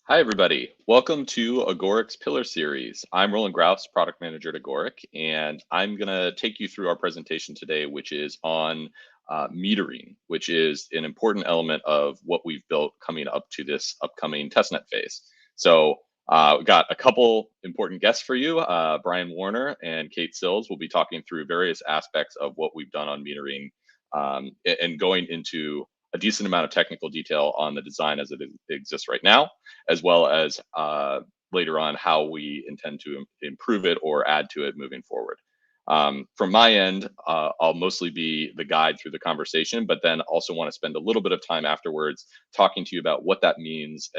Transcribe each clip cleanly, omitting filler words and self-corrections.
Hi, everybody. Welcome to Agoric's Pillar Series. I'm Roland Grouse, Product Manager at Agoric, and I'm going to take you through our presentation today, which is on metering, which is an important element of what we've built coming up to this upcoming testnet phase. So we've got a couple important guests for you. Brian Warner and Kate Sills will be talking through various aspects of what we've done on metering and going into a decent amount of technical detail on the design as it exists right now, as well as later on how we intend to improve it or add to it moving forward. From my end, I'll mostly be the guide through the conversation, but then also want to spend a little bit of time afterwards talking to you about what that means,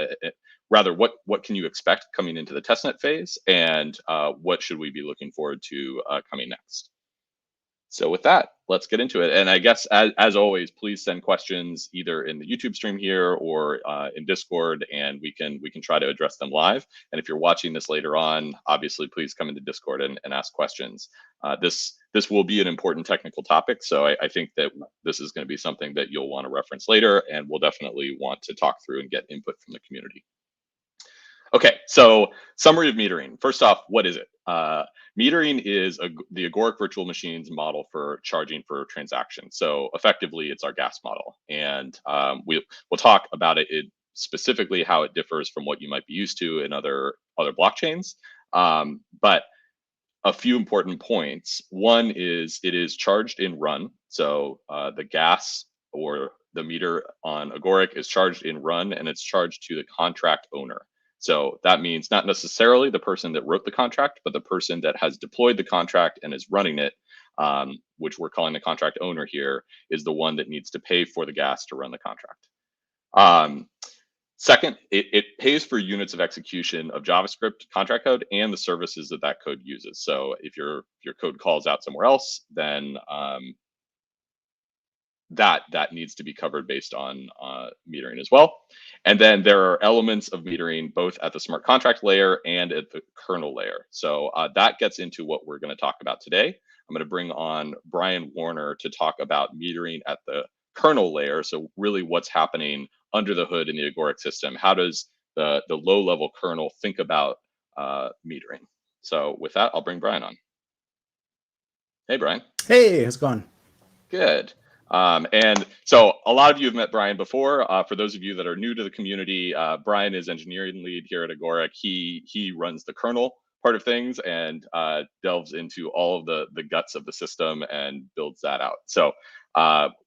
rather what can you expect coming into the testnet phase, and what should we be looking forward to coming next. So with that, let's get into it. And I guess as always, please send questions either in the YouTube stream here or in Discord, and we can try to address them live. And if you're watching this later on, obviously, please come into Discord and ask questions. This will be an important technical topic, so I think that this is going to be something that you'll want to reference later, and we'll definitely want to talk through and get input from the community. Okay, so summary of metering. First off, what is it? Metering is the Agoric virtual machines model for charging for transactions. So effectively, it's our gas model, and we'll talk about it specifically how it differs from what you might be used to in other blockchains. But a few important points. One is it is charged in run. So the gas or the meter on Agoric is charged in run, and it's charged to the contract owner. So that means not necessarily the person that wrote the contract, but the person that has deployed the contract and is running it, which we're calling the contract owner here, is the one that needs to pay for the gas to run the contract. Second, it pays for units of execution of JavaScript contract code and the services that that code uses. So if your code calls out somewhere else, then that needs to be covered based on metering as well. And then there are elements of metering both at the smart contract layer and at the kernel layer. So that gets into what we're going to talk about today. I'm going to bring on Brian Warner to talk about metering at the kernel layer. So really what's happening under the hood in the Agoric system. How does the low-level kernel think about metering? So with that, I'll bring Brian on. Hey, Brian. Hey, how's it going? Good. And so a lot of you have met Brian before. For those of you that are new to the community, Brian is engineering lead here at Agoric. He runs the kernel part of things and delves into all of the guts of the system and builds that out. So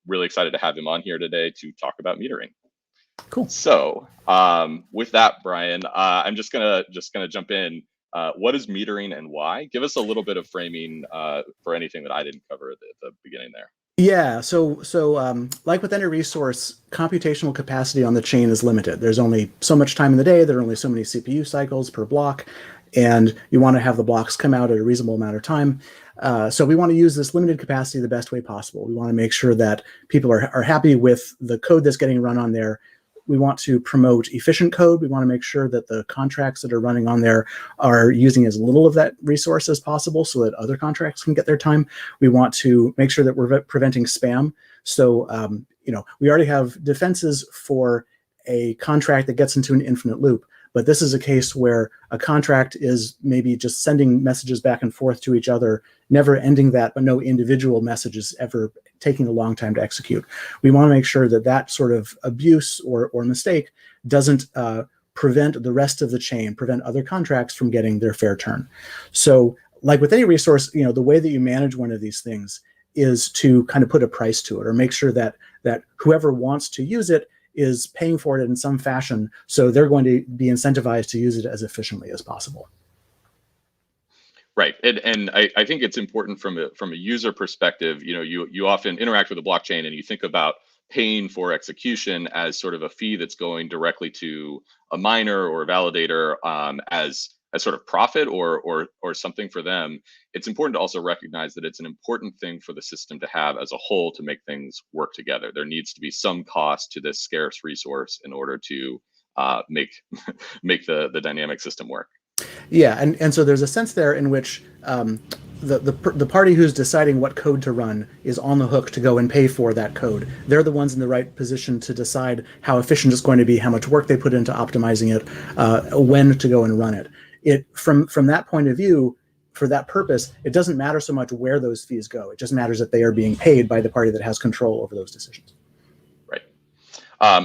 really excited to have him on here today to talk about metering. Cool. So with that, Brian, I'm just gonna jump in. What is metering and why? Give us a little bit of framing for anything that I didn't cover at the beginning there. Yeah, so like with any resource, computational capacity on the chain is limited. There's only so much time in the day. There are only so many CPU cycles per block, and you want to have the blocks come out at a reasonable amount of time. So we want to use this limited capacity the best way possible. We want to make sure that people are happy with the code that's getting run on there. We want to promote efficient code. We want to make sure that the contracts that are running on there are using as little of that resource as possible so that other contracts can get their time. We want to make sure that we're preventing spam. So, we already have defenses for a contract that gets into an infinite loop. But this is a case where a contract is maybe just sending messages back and forth to each other, never ending that, but no individual messages ever taking a long time to execute. We want to make sure that that sort of abuse or mistake doesn't prevent the rest of the chain, prevent other contracts from getting their fair turn. So like with any resource, the way that you manage one of these things is to kind of put a price to it or make sure that whoever wants to use it is paying for it in some fashion, so they're going to be incentivized to use it as efficiently as possible. Right, and I think it's important from a user perspective. You often interact with a blockchain and you think about paying for execution as sort of a fee that's going directly to a miner or a validator as sort of profit or something for them. It's important to also recognize that it's an important thing for the system to have as a whole to make things work together. There needs to be some cost to this scarce resource in order to make the dynamic system work. Yeah, and so there's a sense there in which the party who's deciding what code to run is on the hook to go and pay for that code. They're the ones in the right position to decide how efficient it's going to be, how much work they put into optimizing it, when to go and run it. From that point of view, for that purpose, it doesn't matter so much where those fees go. It just matters that they are being paid by the party that has control over those decisions. Right.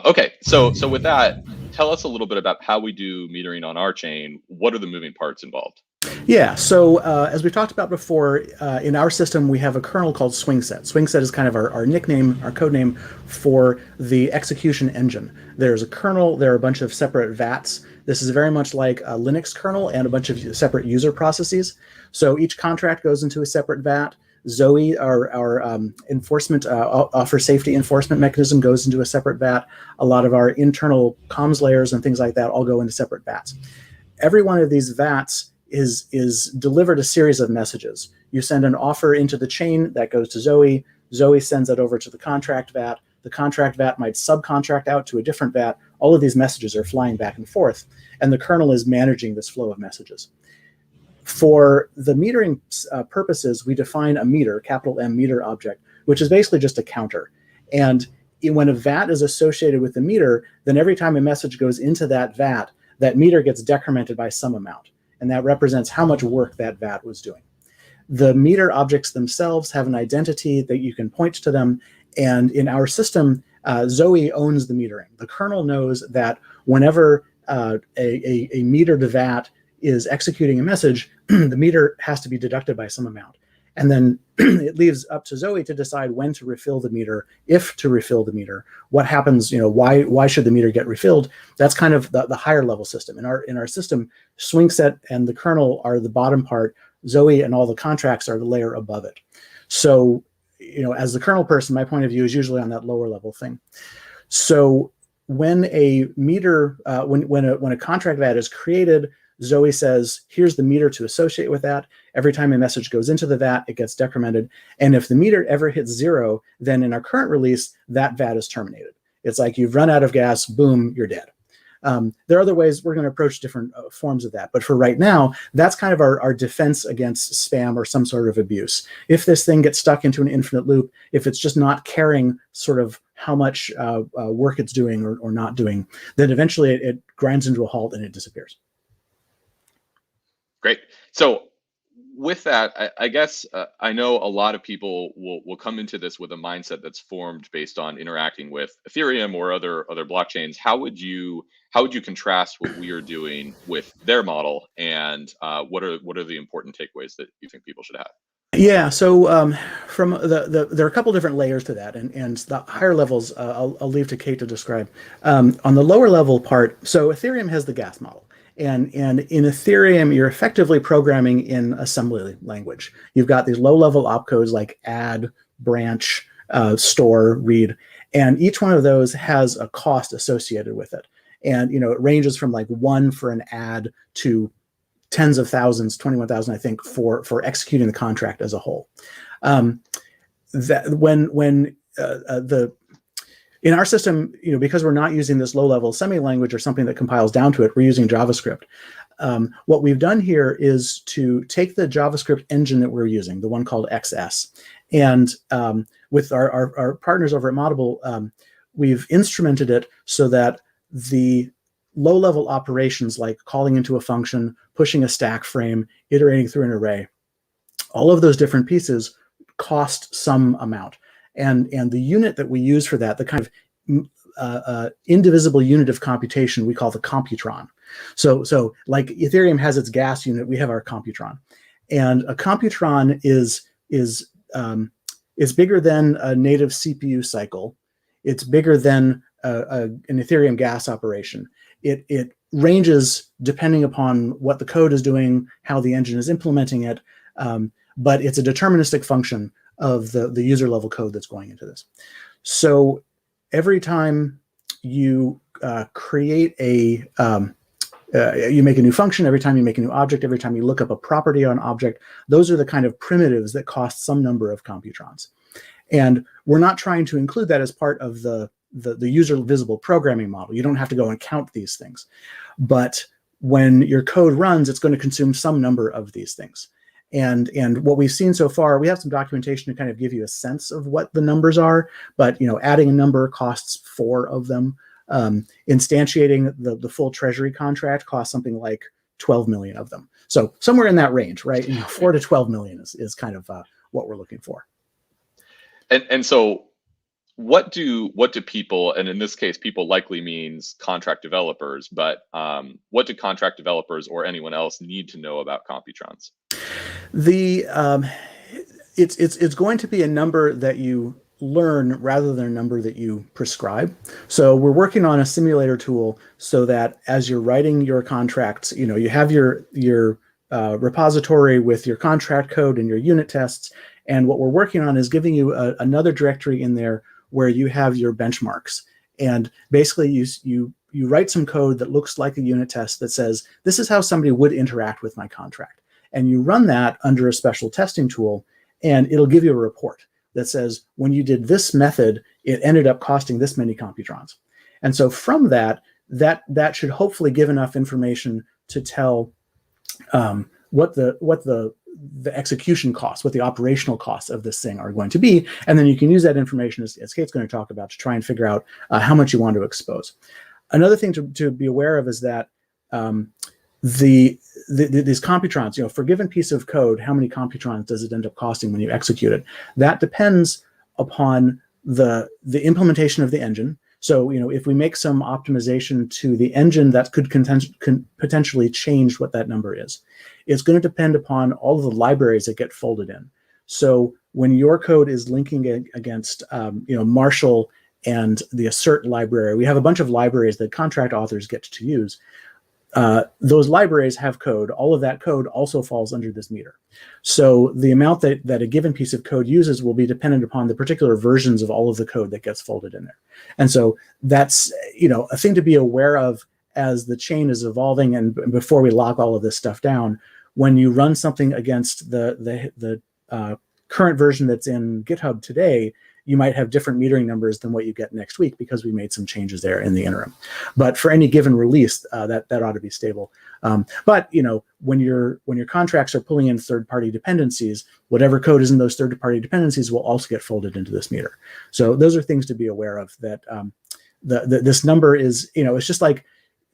Okay. So with that, tell us a little bit about how we do metering on our chain. What are the moving parts involved? Yeah, so as we talked about before, in our system, we have a kernel called swingset. Swingset is kind of our nickname, our code name for the execution engine. There's a kernel, there are a bunch of separate VATs. This is very much like a Linux kernel and a bunch of separate user processes. So each contract goes into a separate VAT. Zoe, our enforcement, offer safety enforcement mechanism, goes into a separate VAT. A lot of our internal comms layers and things like that all go into separate VATs. Every one of these VATs is delivered a series of messages. You send an offer into the chain that goes to Zoe. Zoe sends it over to the contract VAT. The contract VAT might subcontract out to a different VAT. All of these messages are flying back and forth, and the kernel is managing this flow of messages. For the metering purposes, we define a meter, capital M meter object, which is basically just a counter. And when a VAT is associated with the meter, then every time a message goes into that VAT, that meter gets decremented by some amount. And that represents how much work that VAT was doing. The meter objects themselves have an identity that you can point to them. And in our system, Zoe owns the metering. The kernel knows that whenever a metered VAT is executing a message, the meter has to be deducted by some amount. And then it leaves up to Zoe to decide when to refill the meter, if to refill the meter, what happens, why should the meter get refilled? That's kind of the higher level system. In our system, swingset and the kernel are the bottom part. Zoe and all the contracts are the layer above it. So, as the kernel person, my point of view is usually on that lower level thing. So when a meter, when a contract VAT is created, Zoe says, here's the meter to associate with that. Every time a message goes into the VAT, it gets decremented. And if the meter ever hits 0, then in our current release, that VAT is terminated. It's like you've run out of gas, boom, you're dead. There are other ways we're going to approach different forms of that. But for right now, that's kind of our defense against spam or some sort of abuse. If this thing gets stuck into an infinite loop, if it's just not caring sort of how much work it's doing or not doing, then eventually it grinds into a halt and it disappears. Great. So with that, I guess I know a lot of people will come into this with a mindset that's formed based on interacting with Ethereum or other blockchains. How would you contrast what we are doing with their model, and what are the important takeaways that you think people should have? Yeah, so from there are a couple different layers to that, and the higher levels I'll leave to Kate to describe. On the lower level part, so Ethereum has the gas model. And in Ethereum, you're effectively programming in assembly language. You've got these low-level opcodes like add, branch, store, read, and each one of those has a cost associated with it. And it ranges from like 1 for an add to tens of thousands, 21,000, I think, for executing the contract as a whole. In our system, because we're not using this low-level assembly language or something that compiles down to it, we're using JavaScript. What we've done here is to take the JavaScript engine that we're using, the one called XS, and with our partners over at Moddable, we've instrumented it so that the low-level operations like calling into a function, pushing a stack frame, iterating through an array, all of those different pieces cost some amount. And the unit that we use for that, the kind of indivisible unit of computation, we call the Computron. So like Ethereum has its gas unit, we have our Computron. And a Computron is bigger than a native CPU cycle. It's bigger than an Ethereum gas operation. It ranges depending upon what the code is doing, how the engine is implementing it, but it's a deterministic function of the user level code that's going into this. So every time you create you make a new function, every time you make a new object, every time you look up a property on an object, those are the kind of primitives that cost some number of Computrons. And we're not trying to include that as part of the user visible programming model. You don't have to go and count these things. But when your code runs, it's going to consume some number of these things. And what we've seen so far, we have some documentation to kind of give you a sense of what the numbers are, but adding a number costs 4 of them. Instantiating the full treasury contract costs something like 12 million of them. So somewhere in that range, right? 4 to 12 million is kind of what we're looking for. And so what do people, and in this case, people likely means contract developers, but what do contract developers or anyone else need to know about Computrons? It's going to be a number that you learn rather than a number that you prescribe. So we're working on a simulator tool so that as you're writing your contracts, you have your repository with your contract code and your unit tests. And what we're working on is giving you another directory in there where you have your benchmarks. And basically you write some code that looks like a unit test that says, this is how somebody would interact with my contract. And you run that under a special testing tool, and it'll give you a report that says, when you did this method, it ended up costing this many Computrons. And so from that should hopefully give enough information to tell what the execution costs, what the operational costs of this thing are going to be. And then you can use that information, as Kate's going to talk about, to try and figure out how much you want to expose. Another thing to be aware of is that these Computrons, for a given piece of code, how many Computrons does it end up costing when you execute it? That depends upon the implementation of the engine. So, if we make some optimization to the engine, that could potentially change what that number is. It's going to depend upon all of the libraries that get folded in. So when your code is linking against, Marshall and the assert library, we have a bunch of libraries that contract authors get to use. Those libraries have code. All of that code also falls under this meter. So the amount that a given piece of code uses will be dependent upon the particular versions of all of the code that gets folded in there. And so that's, a thing to be aware of as the chain is evolving and before we lock all of this stuff down. When you run something against the current version that's in GitHub today, you might have different metering numbers than what you get next week because we made some changes there in the interim. But for any given release, that ought to be stable. But when your contracts are pulling in third-party dependencies, whatever code is in those third-party dependencies will also get folded into this meter. So those are things to be aware of. That this number is, it's just like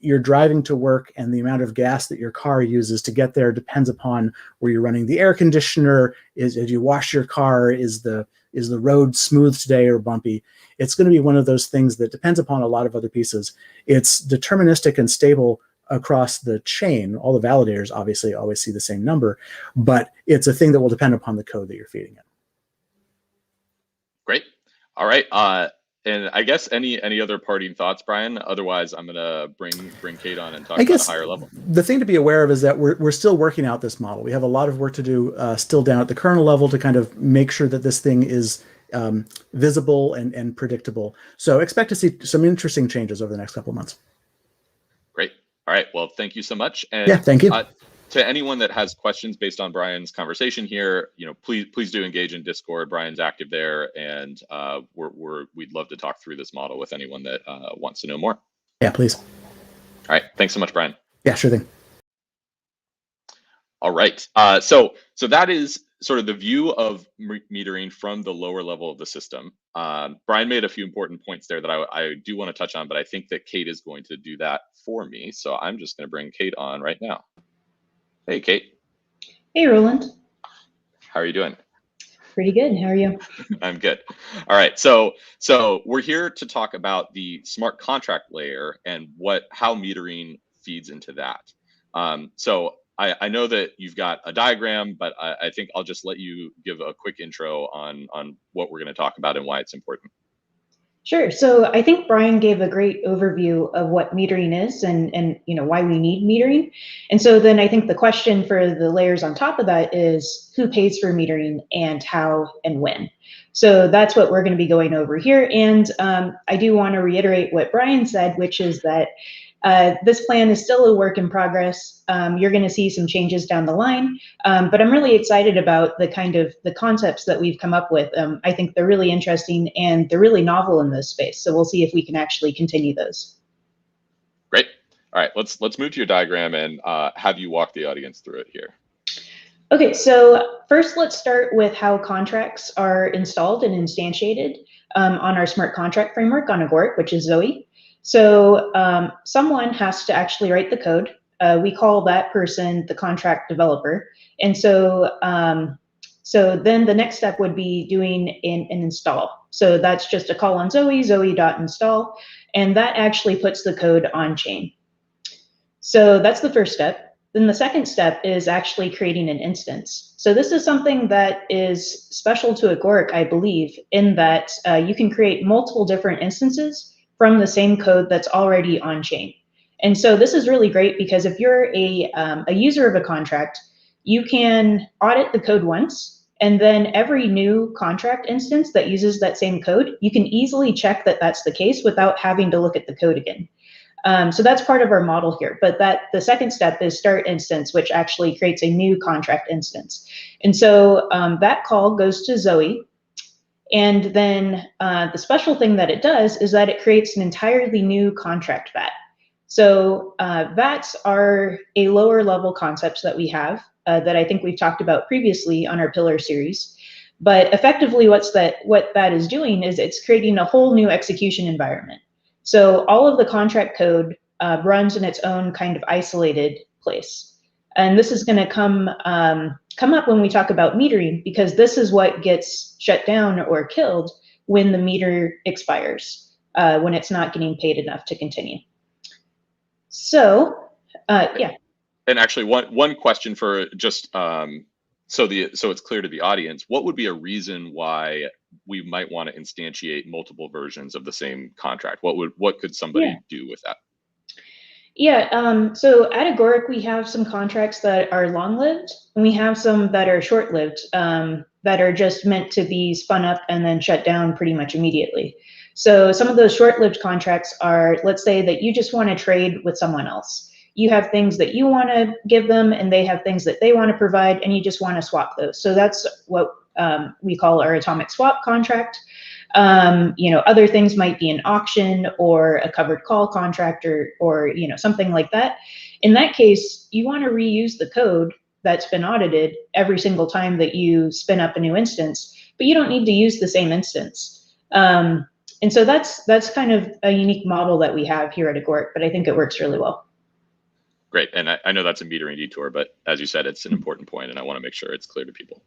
you're driving to work, and the amount of gas that your car uses to get there depends upon where you're running the air conditioner. As you wash your car, is the road smooth today or bumpy? It's going to be one of those things that depends upon a lot of other pieces. It's deterministic and stable across the chain. All the validators obviously always see the same number, but it's a thing that will depend upon the code that you're feeding it. Great. All right. And I guess any other parting thoughts, Brian? Otherwise, I'm gonna bring Kate on and talk about a higher level. The thing to be aware of is that we're still working out this model. We have a lot of work to do still down at the kernel level to kind of make sure that this thing is visible and predictable. So expect to see some interesting changes over the next couple of months. Great. All right. Well, thank you so much. And yeah, thank you. To anyone that has questions based on Brian's conversation here, please do engage in Discord. Brian's active there, and we'd love to talk through this model with anyone that wants to know more. Yeah, please. All right, thanks so much, Brian. Yeah, sure thing. All right, so that is sort of the view of metering from the lower level of the system. Brian made a few important points there that I do want to touch on, but I think that Kate is going to do that for me. So I'm just going to bring Kate on right now. Hey, Kate. Hey, Roland. How are you doing? Pretty good. How are you? I'm good. All right. So we're here to talk about the smart contract layer and how metering feeds into that. So I know that you've got a diagram, but I think I'll just let you give a quick intro on what we're going to talk about and why it's important. Sure. So I think Brian gave a great overview of what metering is and why we need metering. And so then I think the question for the layers on top of that is who pays for metering and how and when. So that's what we're going to be going over here. And I do want to reiterate what Brian said, which is that this plan is still a work in progress. You're going to see some changes down the line, but I'm really excited about the concepts that we've come up with. I think they're really interesting and they're really novel in this space. So we'll see if we can actually continue those. Great. All right, let's move to your diagram and have you walk the audience through it here. Okay, so first let's start with how contracts are installed and instantiated on our smart contract framework on Agoric, which is Zoe. So someone has to actually write the code. We call that person the contract developer. And so, so then the next step would be doing an install. So that's just a call on Zoe, zoe.install, and that actually puts the code on chain. So that's the first step. Then the second step is actually creating an instance. So this is something that is special to Agoric, I believe, in that you can create multiple different instances from the same code that's already on chain. And so this is really great because if you're a user of a contract, you can audit the code once, and then every new contract instance that uses that same code, you can easily check that that's the case without having to look at the code again. So that's part of our model here, but the second step is start instance, which actually creates a new contract instance. And so that call goes to Zoe. And then the special thing that it does is that it creates an entirely new contract vat. So vats are a lower level concepts that we have that I think we've talked about previously on our pillar series. But effectively what that is doing is it's creating a whole new execution environment. So all of the contract code runs in its own kind of isolated place. And this is going to come up when we talk about metering, because this is what gets shut down or killed when the meter expires, when it's not getting paid enough to continue. So, yeah. And actually, one question for just so it's clear to the audience, what would be a reason why we might want to instantiate multiple versions of the same contract? What could somebody do with that? Yeah, so at Agoric, we have some contracts that are long-lived, and we have some that are short-lived, that are just meant to be spun up and then shut down pretty much immediately. So some of those short-lived contracts are, let's say that you just want to trade with someone else. You have things that you want to give them, and they have things that they want to provide, and you just want to swap those. So that's what we call our atomic swap contract. Other things might be an auction or a covered call contract or something like that. In that case, you want to reuse the code that's been audited every single time that you spin up a new instance, but you don't need to use the same instance. And so that's kind of a unique model that we have here at Agoric, but I think it works really well. Great, and I know that's a metering detour, but as you said, it's an important point, and I want to make sure it's clear to people.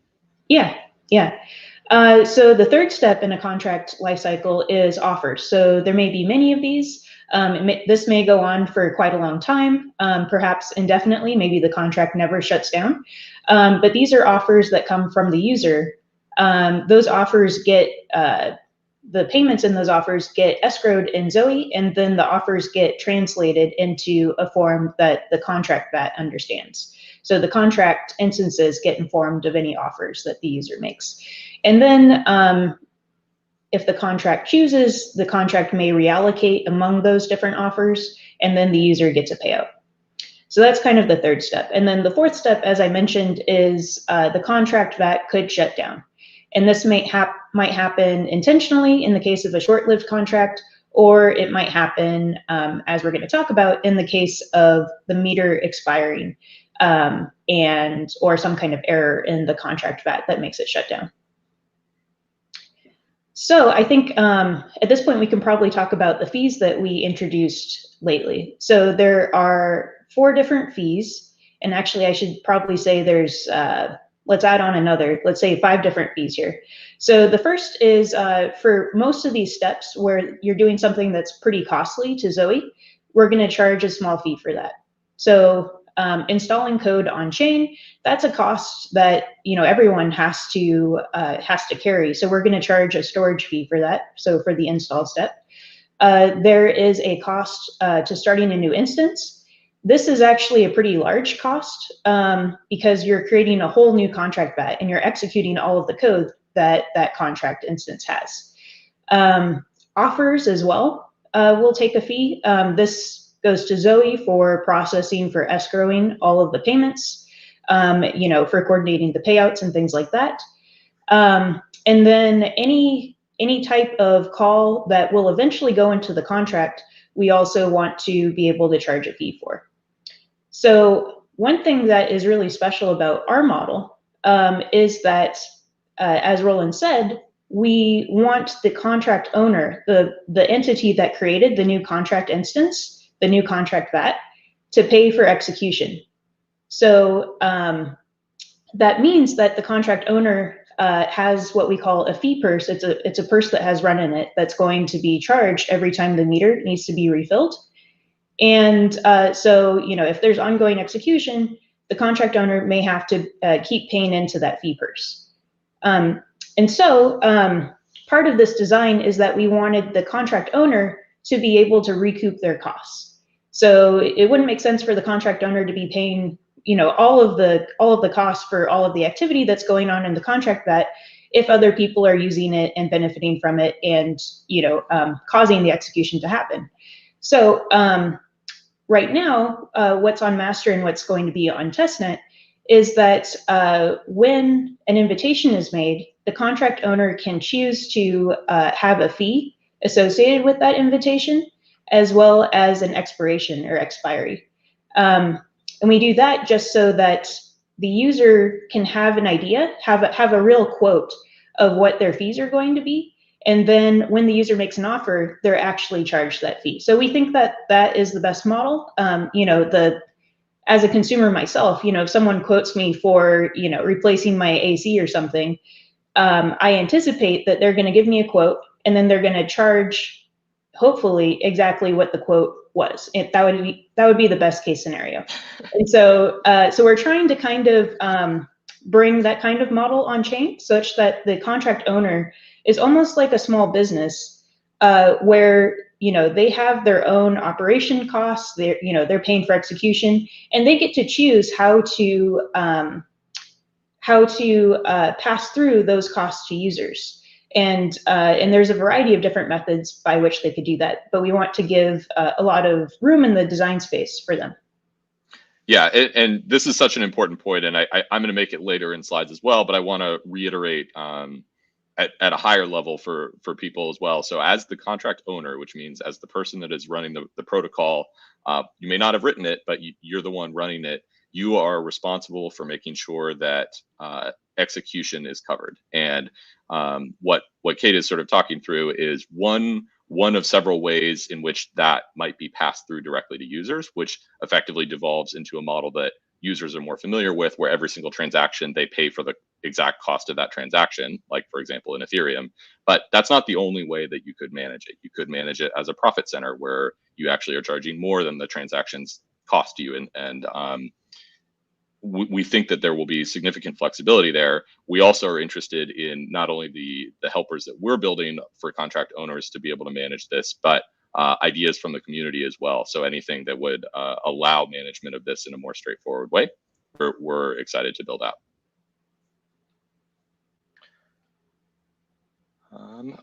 Yeah. So the third step in a contract lifecycle is offers. So there may be many of these. This may go on for quite a long time, perhaps indefinitely. Maybe the contract never shuts down. But these are offers that come from the user. Those offers get the payments in those offers get escrowed in Zoe, and then the offers get translated into a form that the contract vat understands. So the contract instances get informed of any offers that the user makes. And then if the contract chooses, the contract may reallocate among those different offers, and then the user gets a payout. So that's kind of the third step. And then the fourth step, as I mentioned, is the contract vat could shut down. And this might happen intentionally in the case of a short-lived contract, or it might happen, as we're going to talk about, in the case of the meter expiring or some kind of error in the contract vat that makes it shut down. So I think at this point we can probably talk about the fees that we introduced lately. So there are 4 different fees, and actually I should probably say there's let's add on another, let's say 5 different fees here. So the first is for most of these steps where you're doing something that's pretty costly to Zoe, we're going to charge a small fee for that. So installing code on chain, that's a cost that everyone has to carry. So we're going to charge a storage fee for that. So for the install step, there is a cost to starting a new instance. This is actually a pretty large cost because you're creating a whole new contract vat and you're executing all of the code that that contract instance has. Offers as well will take a fee. This goes to Zoe for processing, for escrowing all of the payments, for coordinating the payouts and things like that. And then any type of call that will eventually go into the contract, we also want to be able to charge a fee for. So one thing that is really special about our model is that, as Roland said, we want the contract owner, the entity that created the new contract instance, the new contract VAT, to pay for execution. So that means that the contract owner has what we call a fee purse. It's a purse that has run in it that's going to be charged every time the meter needs to be refilled. And so, if there's ongoing execution, the contract owner may have to keep paying into that fee purse. And so part of this design is that we wanted the contract owner to be able to recoup their costs. So it wouldn't make sense for the contract owner to be paying, all of the costs for all of the activity that's going on in the contract VAT if other people are using it and benefiting from it and, causing the execution to happen. So right now, what's on master and what's going to be on testnet is that when an invitation is made, the contract owner can choose to have a fee associated with that invitation, as well as an expiration or expiry. And we do that just so that the user can have an idea, have a real quote of what their fees are going to be. And then when the user makes an offer, they're actually charged that fee. So we think that that is the best model. As a consumer myself, if someone quotes me for, replacing my AC or something, I anticipate that they're going to give me a quote and then they're going to charge, hopefully, exactly what the quote was. That would be the best case scenario. And so, so we're trying to kind of bring that kind of model on chain such that the contract owner is almost like a small business where they have their own operation costs. They're paying for execution, and they get to choose how to pass through those costs to users. And there's a variety of different methods by which they could do that, but we want to give a lot of room in the design space for them. Yeah, and this is such an important point, and I'm going to make it later in slides as well, but I want to reiterate at a higher level for people as well. So as the contract owner, which means as the person that is running the protocol, you may not have written it, but you're the one running it. You are responsible for making sure that execution is covered. And what Kate is sort of talking through is one of several ways in which that might be passed through directly to users, which effectively devolves into a model that users are more familiar with, where every single transaction they pay for the exact cost of that transaction, like for example in Ethereum. But that's not the only way that you could manage it. You could manage it as a profit center where you actually are charging more than the transactions cost you. And we think that there will be significant flexibility there. We also are interested in not only the helpers that we're building for contract owners to be able to manage this, but ideas from the community as well. So anything that would allow management of this in a more straightforward way, we're excited to build out.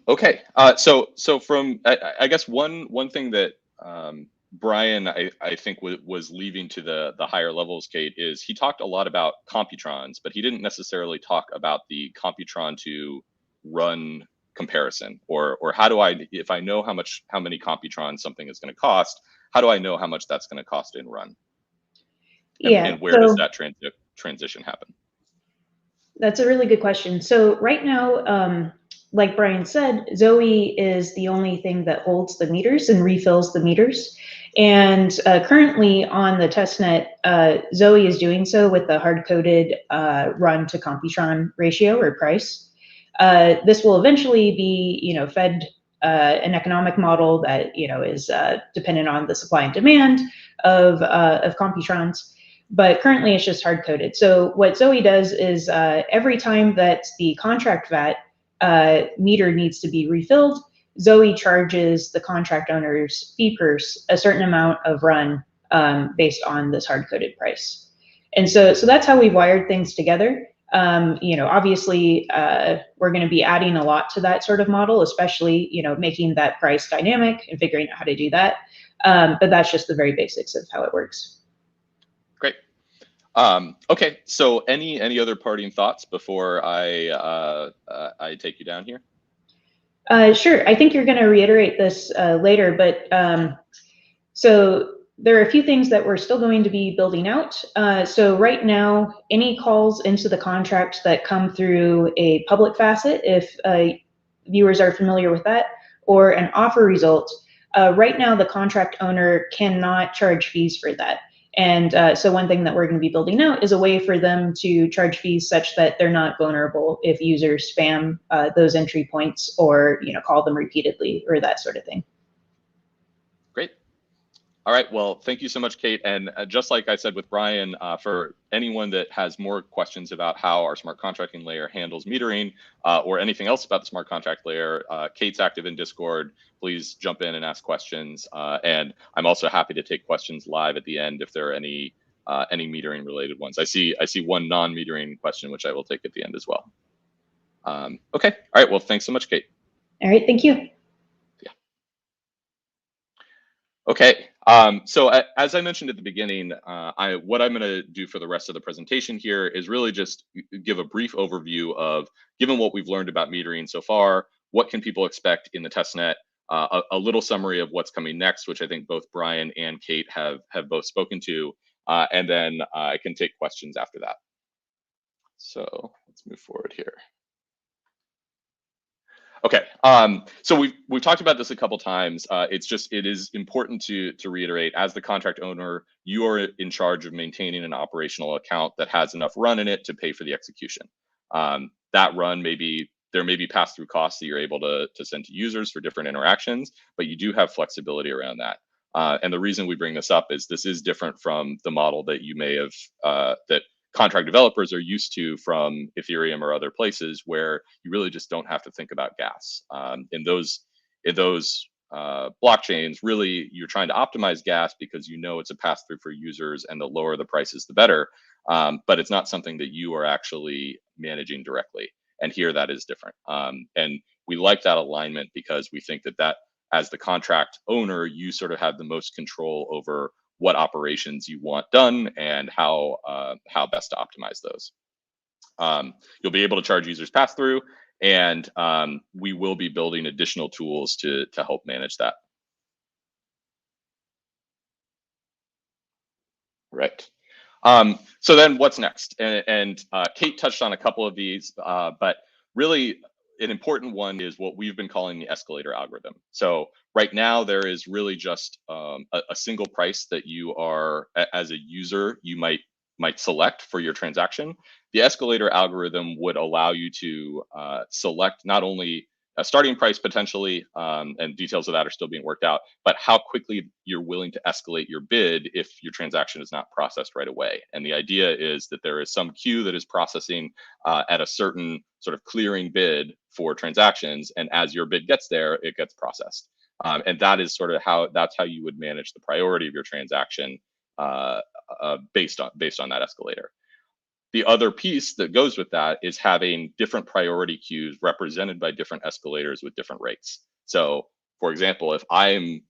Okay, so from I guess one thing that Brian, I think was leaving to the higher levels, Kate, is he talked a lot about Computrons, but he didn't necessarily talk about the Computron to run comparison, or how do I, if I know how many Computrons something is going to cost, how do I know how much that's going to cost in run? And where does that transition happen? That's a really good question. So right now, like Brian said, Zoe is the only thing that holds the meters and refills the meters. And currently on the testnet, Zoe is doing so with the hard-coded run to Computron ratio or price. This will eventually be, fed an economic model that is dependent on the supply and demand of Computrons. But currently it's just hard-coded. So what Zoe does is every time that the contract VAT meter needs to be refilled, Zoe charges the contract owner's fee purse a certain amount of run based on this hard-coded price. And so that's how we've wired things together. Obviously, we're going to be adding a lot to that sort of model, especially, making that price dynamic and figuring out how to do that. But that's just the very basics of how it works. Great. Okay, so any other parting thoughts before I take you down here? Sure. I think you're going to reiterate this later, but so there are a few things that we're still going to be building out. So right now, any calls into the contract that come through a public facet, if viewers are familiar with that, or an offer result, right now the contract owner cannot charge fees for that. And so one thing that we're going to be building out is a way for them to charge fees such that they're not vulnerable if users spam those entry points or call them repeatedly or that sort of thing. Great. All right, well, thank you so much, Kate. And just like I said with Brian, for anyone that has more questions about how our smart contracting layer handles metering or anything else about the smart contract layer, Kate's active in Discord. Please jump in and ask questions. And I'm also happy to take questions live at the end if there are any metering related ones. I see one non-metering question, which I will take at the end as well. Okay, all right, well, thanks so much, Kate. All right, thank you. Okay, so as I mentioned at the beginning, what I'm going to do for the rest of the presentation here is really just give a brief overview of, given what we've learned about metering so far, what can people expect in the testnet, a little summary of what's coming next, which I think both Brian and Kate have both spoken to, and then I can take questions after that. So let's move forward here. Okay, so we've talked about this a couple times. It is important to reiterate, as the contract owner, you are in charge of maintaining an operational account that has enough run in it to pay for the execution. That run there may be pass-through costs that you're able to send to users for different interactions, but you do have flexibility around that. And the reason we bring this up is this is different from the model that you may have that contract developers are used to from Ethereum or other places, where you really just don't have to think about gas. In those blockchains, really you're trying to optimize gas because it's a pass through for users, and the lower the prices, the better. But it's not something that you are actually managing directly. And here that is different. And we like that alignment because we think that as the contract owner, you sort of have the most control over what operations you want done and how best to optimize those. You'll be able to charge users pass through, and we will be building additional tools to help manage that. Right. So then what's next? And Kate touched on a couple of these, but really an important one is what we've been calling the escalator algorithm. So right now there is really just a single price that you are, as a user, you might select for your transaction. The escalator algorithm would allow you to select not only a starting price potentially, and details of that are still being worked out, but how quickly you're willing to escalate your bid if your transaction is not processed right away. And the idea is that there is some queue that is processing at a certain sort of clearing bid for transactions, and as your bid gets there, it gets processed. And that is sort of how you would manage the priority of your transaction based on that escalator. The other piece that goes with that is having different priority queues represented by different escalators with different rates. So, for example, if I'm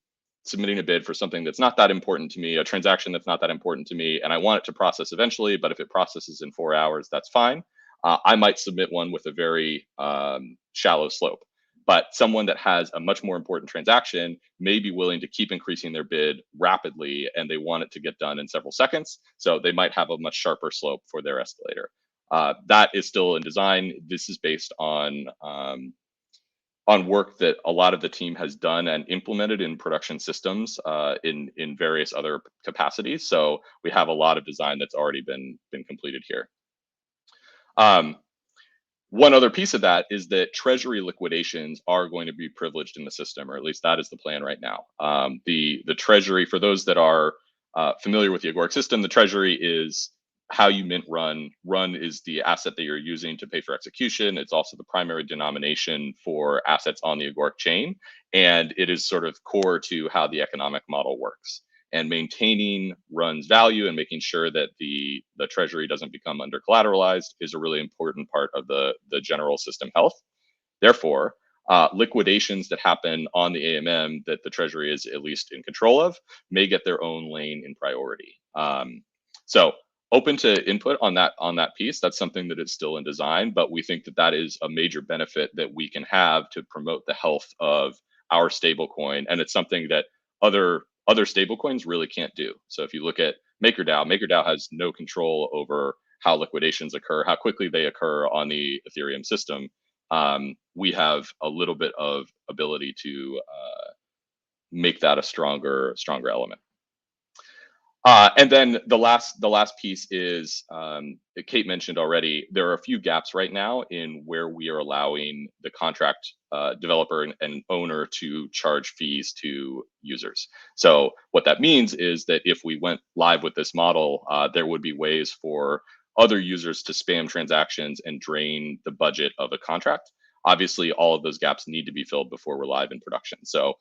submitting a bid for something that's not that important to me, a transaction that's not that important to me, and I want it to process eventually, but if it processes in 4 hours, that's fine. I might submit one with a very shallow slope. But someone that has a much more important transaction may be willing to keep increasing their bid rapidly, and they want it to get done in several seconds. So they might have a much sharper slope for their escalator. That is still in design. This is based on work that a lot of the team has done and implemented in production systems in various other capacities. So we have a lot of design that's already been completed here. One other piece of that is that treasury liquidations are going to be privileged in the system, or at least that is the plan right now. The treasury, for those that are familiar with the Agoric system, the treasury is how you mint run. Run is the asset that you're using to pay for execution. It's also the primary denomination for assets on the Agoric chain, and it is sort of core to how the economic model works. And maintaining run's value and making sure that the treasury doesn't become under collateralized is a really important part of the general system health. Therefore, liquidations that happen on the AMM that the treasury is at least in control of may get their own lane in priority. So open to input on that piece. That's something that is still in design, but we think that is a major benefit that we can have to promote the health of our stablecoin, and it's something that other other stablecoins really can't do. So if you look at MakerDAO, MakerDAO has no control over how liquidations occur, how quickly they occur on the Ethereum system. We have a little bit of ability to make that a stronger element. And then the last piece is, Kate mentioned already, there are a few gaps right now in where we are allowing the contract developer and owner to charge fees to users. So what that means is that if we went live with this model, there would be ways for other users to spam transactions and drain the budget of a contract. Obviously, all of those gaps need to be filled before we're live in production. So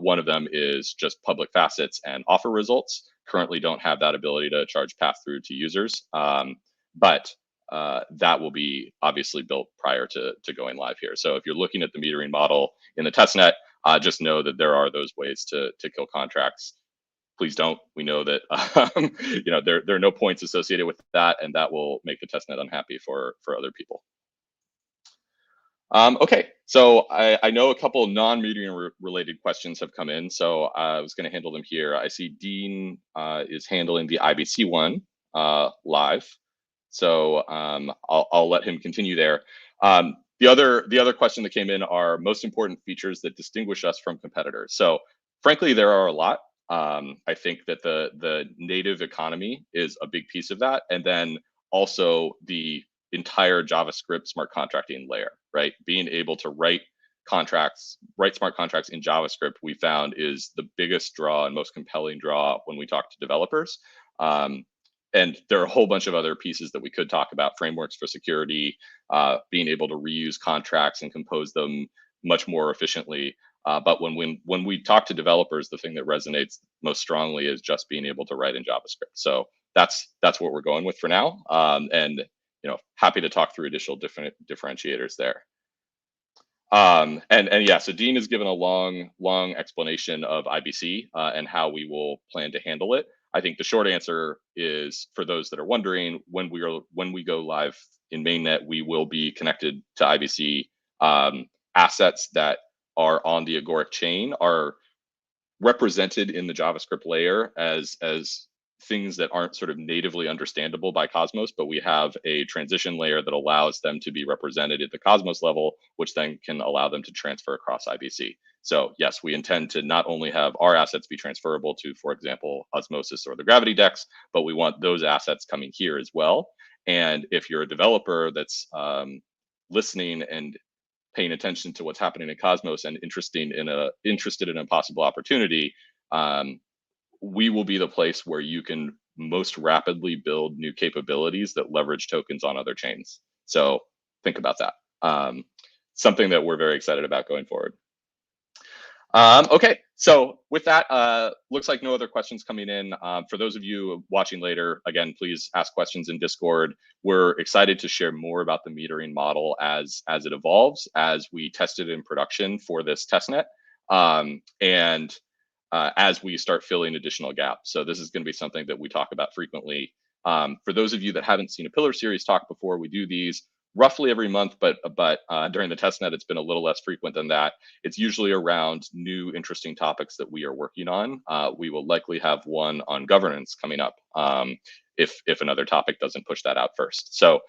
one of them is just public facets and offer results. Currently don't have that ability to charge pass-through to users, but that will be obviously built prior to going live here. So if you're looking at the metering model in the testnet, just know that there are those ways to kill contracts. Please don't. We know that there are no points associated with that, and that will make the testnet unhappy for other people. Okay, so I know a couple non-metering related questions have come in, so I was going to handle them here. I see Dean is handling the IBC one live, so I'll let him continue there. The other question that came in are most important features that distinguish us from competitors. So frankly, there are a lot. I think that the native economy is a big piece of that, and then also the entire JavaScript smart contracting layer, right? Being able to write smart contracts in JavaScript, we found is the biggest draw and most compelling draw when we talk to developers. And there are a whole bunch of other pieces that we could talk about, frameworks for security, being able to reuse contracts and compose them much more efficiently. But when we talk to developers, the thing that resonates most strongly is just being able to write in JavaScript. So that's what we're going with for now. And happy to talk through additional different differentiators there. And yeah, so Dean has given a long explanation of IBC and how we will plan to handle it. I think the short answer is, for those that are wondering, when we go live in mainnet, we will be connected to IBC. Assets that are on the Agoric chain are represented in the JavaScript layer as things that aren't sort of natively understandable by Cosmos, but we have a transition layer that allows them to be represented at the Cosmos level, which then can allow them to transfer across IBC. So yes, we intend to not only have our assets be transferable to, for example, Osmosis or the Gravity DEX, but we want those assets coming here as well. And if you're a developer that's listening and paying attention to what's happening in Cosmos and interested in a possible opportunity, we will be the place where you can most rapidly build new capabilities that leverage tokens on other chains. So think about that. Something that we're very excited about going forward. Okay, so with that, looks like no other questions coming in. For those of you watching later, again, please ask questions in Discord. We're excited to share more about the metering model as it evolves, as we test it in production for this testnet, and as we start filling additional gaps. So this is going to be something that we talk about frequently. For those of you that haven't seen a Pillar Series talk before, we do these roughly every month, but during the testnet, it's been a little less frequent than that. It's usually around new interesting topics that we are working on. We will likely have one on governance coming up if another topic doesn't push that out first. So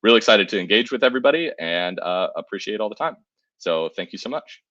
really excited to engage with everybody and appreciate all the time. So thank you so much.